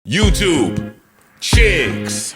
YouTube, chicks.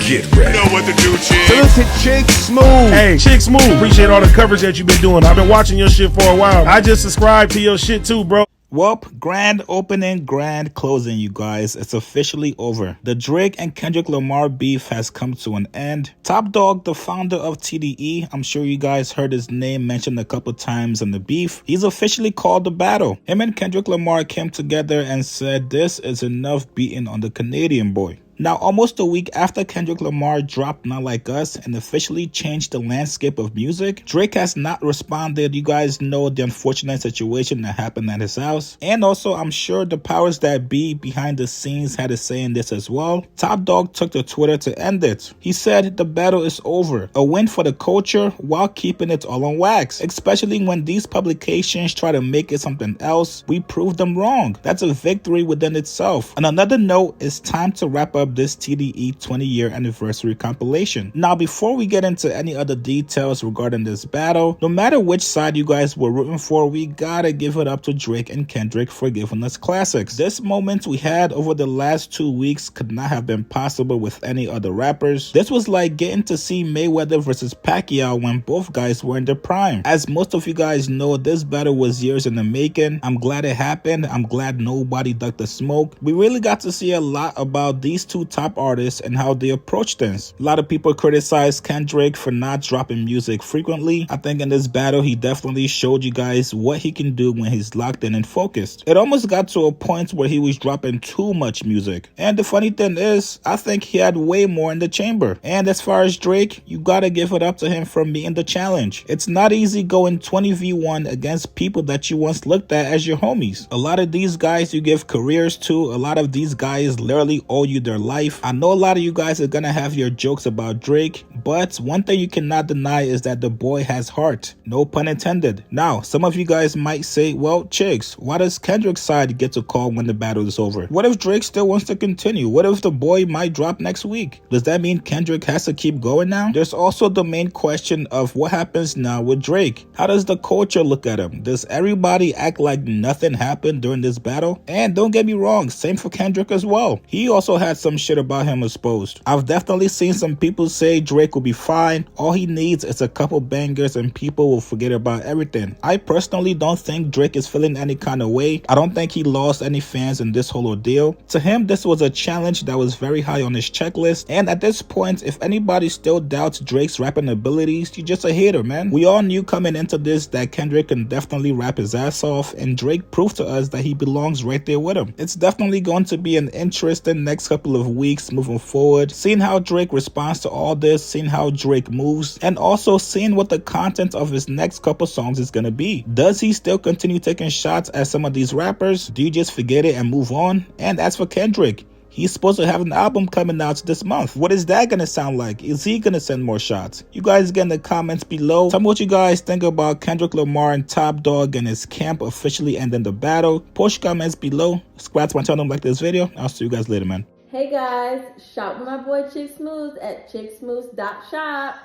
Get ready. You know what to do, chicks. So look at Chick Smooth. Hey, Chick Smooth, appreciate all the coverage that you've been doing. I've been watching your shit for a while. I just subscribed to your shit too, bro. Well, grand opening, grand closing, you guys. It's officially over. The Drake and Kendrick Lamar beef has come to an end. Top Dog, the founder of TDE, I'm sure you guys heard his name mentioned a couple times in the beef. He's officially called the battle. Him and Kendrick Lamar came together and said this is enough beating on the Canadian boy. Now, almost a week after Kendrick Lamar dropped Not Like Us and officially changed the landscape of music, Drake has not responded. You guys know the unfortunate situation that happened at his house. And also, I'm sure the powers that be behind the scenes had a say in this as well. Top Dog took to Twitter to end it. He said, "The battle is over. A win for the culture while keeping it all on wax. Especially when these publications try to make it something else, we proved them wrong. That's a victory within itself." On another note, it's time to wrap up this TDE 20-year anniversary compilation. Now, before we get into any other details regarding this battle, no matter which side you guys were rooting for, we gotta give it up to Drake and Kendrick for giving us classics. This moment we had over the last 2 weeks could not have been possible with any other rappers. This was like getting to see Mayweather versus Pacquiao when both guys were in their prime. As most of you guys know, this battle was years in the making. I'm glad it happened. I'm glad nobody ducked the smoke. We really got to see a lot about these two top artists and how they approach things. A lot of people criticize Kendrick for not dropping music frequently. I think in this battle he definitely showed you guys what he can do when he's locked in and focused. It almost got to a point where he was dropping too much music. And the funny thing is, I think he had way more in the chamber. And as far as Drake, you gotta give it up to him for meeting the challenge. It's not easy going 20v1 against people that you once looked at as your homies. A lot of these guys you give careers to, a lot of these guys literally owe you their life. I know a lot of you guys are gonna have your jokes about Drake, but one thing you cannot deny is that the boy has heart. No pun intended. Now, some of you guys might say, well, chicks, why does Kendrick's side get to call when the battle is over? What if Drake still wants to continue? What if the boy might drop next week? Does that mean Kendrick has to keep going now? There's also the main question of what happens now with Drake. How does the culture look at him? Does everybody act like nothing happened during this battle? And don't get me wrong, same for Kendrick as well. He also had some shit about him exposed. I've definitely seen some people say Drake will be fine. All he needs is a couple bangers and people will forget about everything. I personally don't think Drake is feeling any kind of way. I don't think he lost any fans in this whole ordeal. To him, this was a challenge that was very high on his checklist. And at this point, if anybody still doubts Drake's rapping abilities, you're just a hater, man. We all knew coming into this that Kendrick can definitely rap his ass off, and Drake proved to us that he belongs right there with him. It's definitely going to be an interesting next couple of weeks moving forward, seeing how Drake responds to all this, seeing how Drake moves, and also seeing what the content of his next couple songs is gonna be. Does he still continue taking shots at some of these rappers? Do you just forget it and move on? And as for Kendrick, he's supposed to have an album coming out this month. What is that gonna sound like? Is he gonna send more shots? You guys get in the comments below. Tell me what you guys think about Kendrick Lamar and Top Dog and his camp officially ending the battle. Post your comments below. Subscribe to my channel, like this video. I'll see you guys later, man. Hey guys, shop with my boy Chick Smooth at chicksmooth.shop.